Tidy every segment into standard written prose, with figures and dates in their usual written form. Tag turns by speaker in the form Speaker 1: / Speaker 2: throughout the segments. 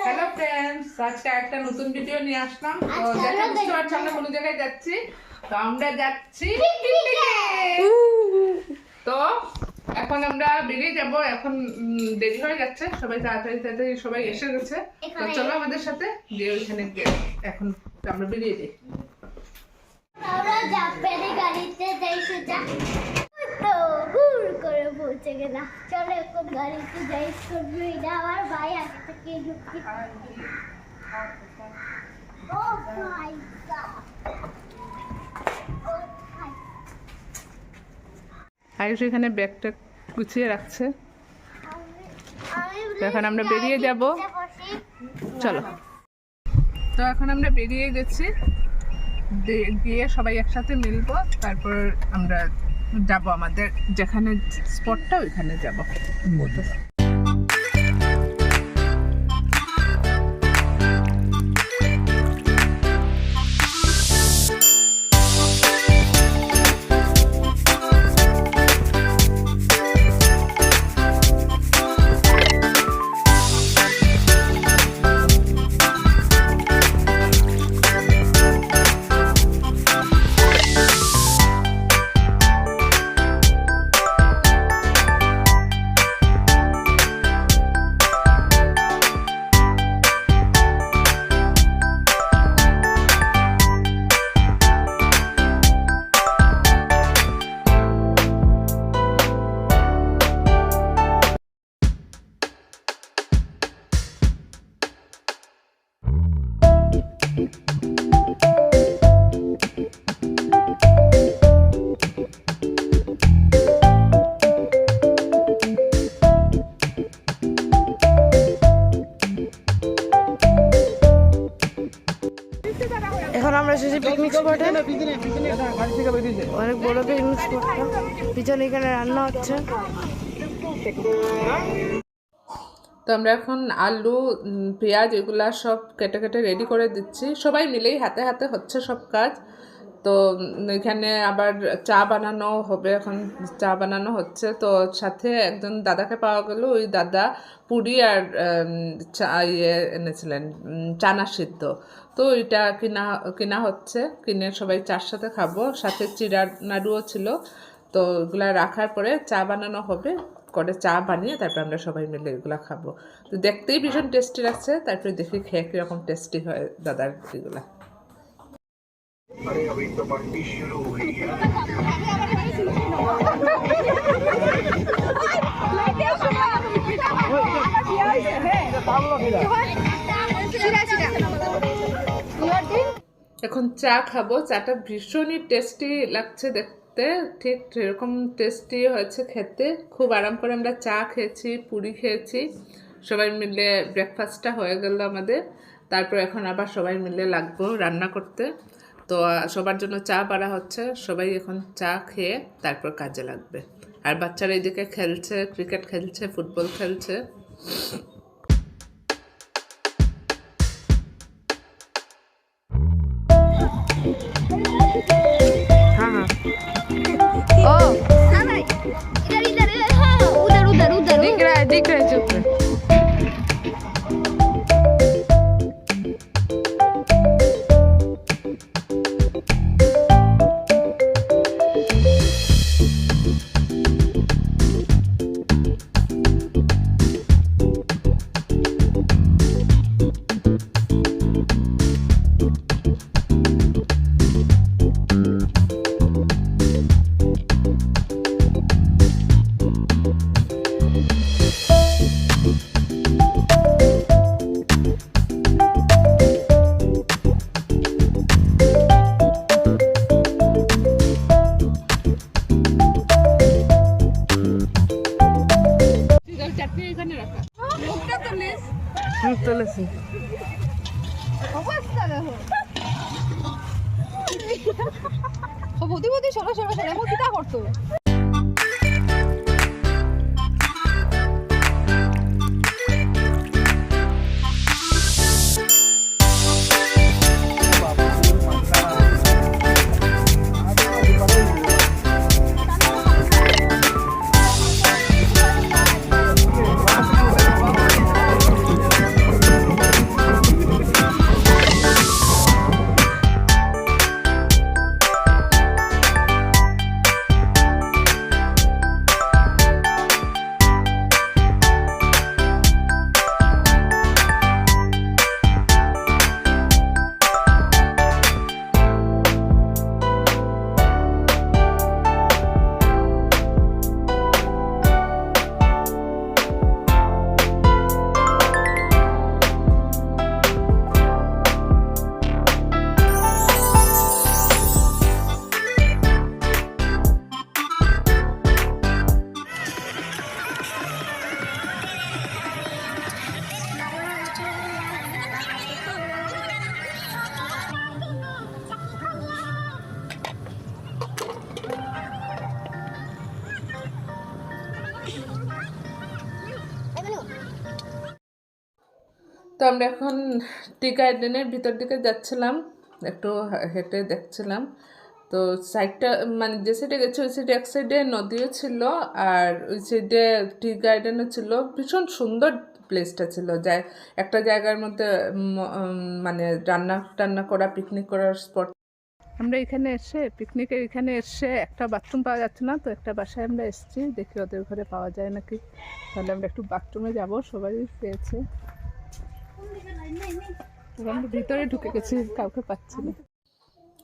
Speaker 1: Hello friends, আজকে একটা নতুন ভিডিও নিয়ে আসলাম। তো দেখা বুঝতে পারছি আমরা কোন জায়গায় যাচ্ছি। তো আমরা যাচ্ছি পিকনিকে। তো এখন আমরা বেরিয়ে যাব। এখন দেরি হয়ে যাচ্ছে, সবাই তাড়াতাড়ি সবাই এসে গেছে। তো চলো আমাদের সাথে যে ওইখানে এখন আমরা বেরিয়ে যাই।
Speaker 2: আমরা জাপানি গাড়িতে যাই সেটা তো ঘুর করে পৌঁছে গেলাম। চলো এখন গাড়িতে যাই। শুনবি না আমার ভাই আগে থেকে ঢুকি। ও মাই গড,
Speaker 1: আয়ুষ এখানে ব্যাগটা গুছিয়ে রাখছে। এখন আমরা বেরিয়ে যাব। চলো, তো এখন আমরা বেরিয়ে গেছি। গিয়ে সবাই একসাথে মিলবো, তারপর আমরা যাব আমাদের যেখানে স্পটটা ওইখানে যাব।
Speaker 3: এখন আমরা এসেছি পিকনিক স্পটে। অনেক বড় পিকনিক স্পটটা, পিছনে এখানে রান্না হচ্ছে।
Speaker 1: তো আমরা এখন আলু পেঁয়াজ এগুলা সব কেটে কেটে রেডি করে দিচ্ছি। সবাই মিলেই হাতে হাতে হচ্ছে সব কাজ। তো এখানে আবার চা বানানো হবে, এখন চা বানানো হচ্ছে। তো সাথে একজন দাদাকে পাওয়া গেল, ওই দাদা পুরি আর চা এনেছিলেন, চানা সিদ্ধ। তো এটা কিনা হচ্ছে, কিনে সবাই চার সাথে খাবো। সাথে চিড়া নাড়ুও ছিল। তো এগুলা রাখার পরে চা বানানো হবে, করে চা বানিয়ে তারপর আমরা সবাই মিলে এগুলা খাবো। তো দেখতেই ভীষণ টেস্টি লাগছে। তারপরে দেখি খেয়ে কীরকম টেস্টি হয় দাদার এগুলা।
Speaker 4: अभी तो पार्टी शुरू हुई है।
Speaker 1: এখন চা খাবো। চাটা ভীষণই টেস্টি লাগছে দেখতে, ঠিক সেরকম টেস্টি হয়েছে খেতে। খুব আরাম করে আমরা চা খেয়েছি, পুরি খেয়েছি, সবাই মিলে ব্রেকফাস্টটা হয়ে গেল আমাদের। তারপর এখন আবার সবাই মিলে লাগবো রান্না করতে। তো সবার জন্য চা বাড়া হচ্ছে, সবাই এখন চা খেয়ে তারপর কাজে লাগবে। আর বাচ্চারা এদিকে খেলছে, ক্রিকেট খেলছে, ফুটবল খেলছে।
Speaker 3: हाँ हाँ ओ
Speaker 2: इधर इधर हाँ उधर उधर उधर
Speaker 3: दिख रहा है चुप रहे।
Speaker 1: চাটনি এখানে রাখা, মুখটা তো লিস
Speaker 3: তুলেছি।
Speaker 2: অবস্থা দেখো বৌদি বৌদি সরো সরো সরো বৌদি তা করতো।
Speaker 1: তো আমরা এখন টি গার্ডেনের ভিতর দিকে যাচ্ছিলাম, একটু হেঁটে দেখছিলাম। তো সাইডটা মানে যে সাইডে গেছে ওই সাইডে এক সাইডে নদীও ছিল আর ওই সাইডে টি গার্ডেনও ছিল। ভীষণ সুন্দর প্লেসটা ছিল, যায় একটা জায়গার মধ্যে মানে রান্না টান্না করা, পিকনিক করার স্পট। আমরা এখানে এসে পিকনিকের এখানে এসে একটা বাথরুম পাওয়া যাচ্ছে না, তো একটা বাসায় আমরা এসেছি, দেখি ওদের ঘরে পাওয়া যায় নাকি। তাহলে আমরা একটু বাথরুমে যাব, সবাই পেয়েছে। আমরা ভিতরে ঢুকে গেছি, কাউকে পাচ্ছি না।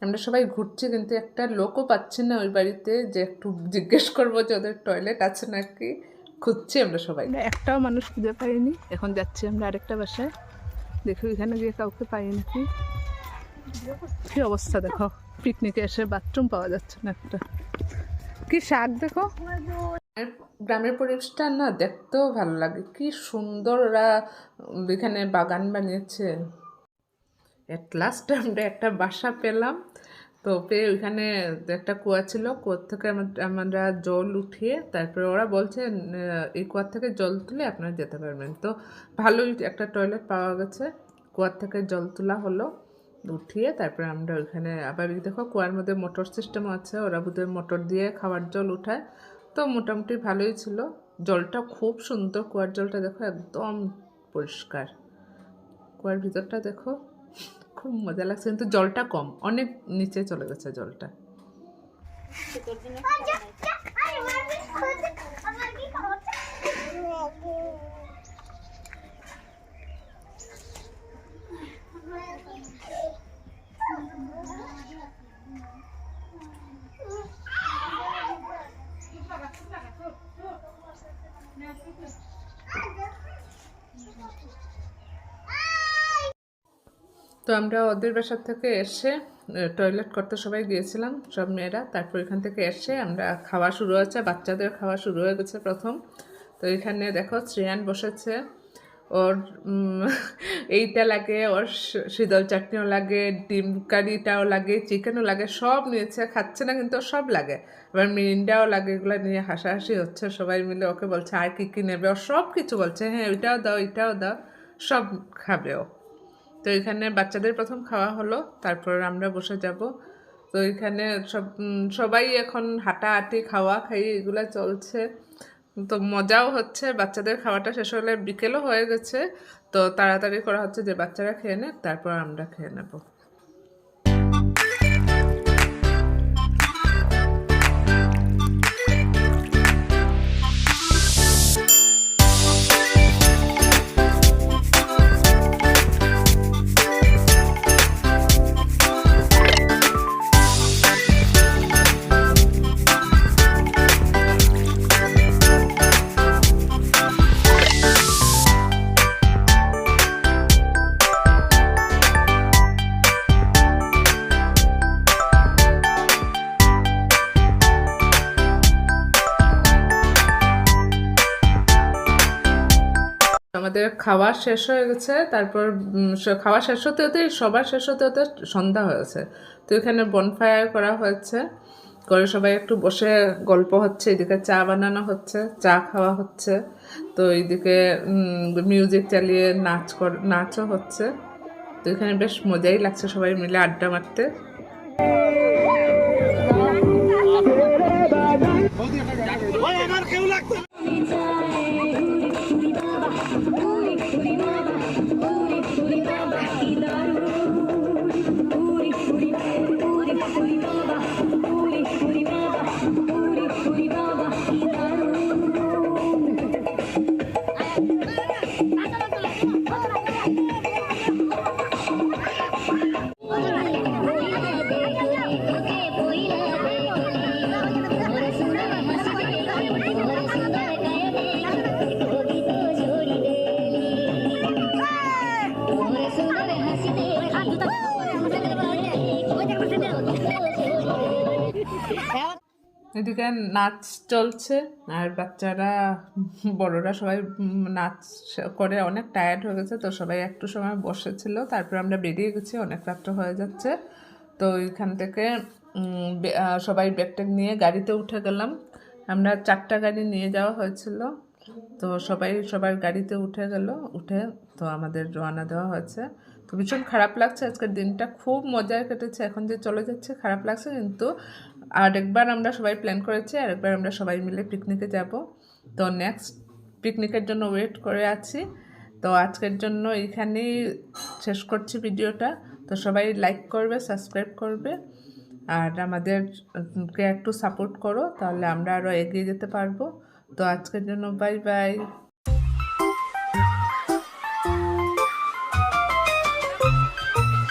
Speaker 1: আমরা সবাই ঘুরছি কিন্তু একটা লোকও পাচ্ছি না ওই বাড়িতে, যে একটু জিজ্ঞেস করবো যে ওদের টয়লেট আছে নাকি। খুঁজছি আমরা সবাই, একটাও মানুষ খুঁজে পাইনি। এখন যাচ্ছি আমরা আরেকটা বাসায়, দেখি ওইখানে গিয়ে কাউকে পাই নাকি। কি অবস্থা দেখো, পিকনিকে এসে বাথরুম পাওয়া যাচ্ছে না একটা। কি শাক দেখো, গ্রামের পরিবেশটা না দেখতেও ভালো লাগে, কি সুন্দর ওরা এখানে বাগান বানিয়েছে। এট লাস্ট আমরা একটা বাসা পেলাম, তো পেয়ে ওইখানে একটা কুয়া ছিল, কুয়ার থেকে আমরা জল উঠিয়ে তারপরে ওরা বলছে এই কুয়ার থেকে জল তুলে আপনারা যেতে পারবেন। তো ভালোই একটা টয়লেট পাওয়া গেছে, কুয়ার থেকে জল তোলা হলো, উঠিয়ে তারপরে আমরা ওইখানে আবার দেখো কুয়ার মধ্যে মোটর সিস্টেমও আছে, ওরা বোধহয় মোটর দিয়ে খাওয়ার জল উঠায়। তো মোটামুটি ভালোই ছিল, জলটা খুব সুন্দর, কুয়ার জলটা দেখো একদম পরিষ্কার। কুয়ার ভিতরটা দেখো, খুব মজা লাগছে, কিন্তু জলটা কম, অনেক নিচে চলে গেছে জলটা। তো আমরা ওদের বাসার থেকে এসে টয়লেট করতে সবাই গিয়েছিলাম, সব মেয়েরা। তারপর এখান থেকে এসে আমরা খাওয়া শুরু হয়েছে, বাচ্চাদের খাওয়া শুরু হয়ে গেছে প্রথম। তো এখানে দেখো শ্রেয়ান বসেছে, ওর এইটা লাগে, ওর শীতল চাটনিও লাগে, ডিম কারিটাও লাগে, চিকেনও লাগে, সব নিয়েছে, খাচ্ছে না কিন্তু সব লাগে। এবার মিরিন্ডাও লাগে, এগুলো নিয়ে হাসাহাসি হচ্ছে সবাই মিলে। ওকে বলছে আর কী কী নেবে, ও সব কিছু বলছে, হ্যাঁ ওইটাও দাও এটাও দাও, সব খাবে ও। তো এখানে বাচ্চাদের প্রথম খাওয়া হলো, তারপর আমরা বসে যাব। তো এখানে সবাই এখন হাঁটাহাঁটি খাওয়া খাই এগুলো চলছে, তো মজাও হচ্ছে। বাচ্চাদের খাওয়াটা শেষ হলে বিকেলও হয়ে গেছে, তো তাড়াতাড়ি করা হচ্ছে যে বাচ্চারা খেয়ে নেয়, তারপর আমরা খেয়ে নেব। আমাদের খাওয়া শেষ হয়ে গেছে, তারপর খাওয়া শেষ হতে হতে সবার শেষ হতে হতে সন্ধ্যা হয়েছে। তো এখানে বনফায়ার করা হয়েছে, করে সবাই একটু বসে গল্প হচ্ছে, এদিকে চা বানানো হচ্ছে, চা খাওয়া হচ্ছে। তো এইদিকে মিউজিক চালিয়ে নাচও হচ্ছে। তো এখানে বেশ মজাই লাগছে সবাই মিলে আড্ডা মারতে। এদিকে নাচ চলছে আর বাচ্চারা বড়রা সবাই নাচ করে অনেক টায়ার্ড হয়ে গেছে, তো সবাই একটু সময় বসেছিল, তারপর আমরা বেরিয়ে গেছি, অনেক রাত্র হয়ে যাচ্ছে। তো এখান থেকে সবাই ব্যাগট্যাগ নিয়ে গাড়িতে উঠে গেলাম। আমরা 4টা গাড়ি নিয়ে যাওয়া হয়েছিল, তো সবাই সবার গাড়িতে উঠে গেল, উঠে তো আমাদের রওনা দেওয়া হয়েছে। তো ভীষণ খারাপ লাগছে, আজকের দিনটা খুব মজায় কেটেছে। এখন যে চলে যাচ্ছে খারাপ লাগছে, কিন্তু আরেকবার আমরা সবাই প্ল্যান করেছি, আরেকবার আমরা সবাই মিলে পিকনিকে যাব। তো নেক্সট পিকনিকের জন্য ওয়েট করে আছি। তো আজকের জন্য এইখানেই শেষ করছি ভিডিওটা। তো সবাই লাইক করবে, সাবস্ক্রাইব করবে, আর আমাদেরকে একটু সাপোর্ট করো, তাহলে আমরা আরও এগিয়ে যেতে পারবো। তো আজকের জন্য বাই বাই।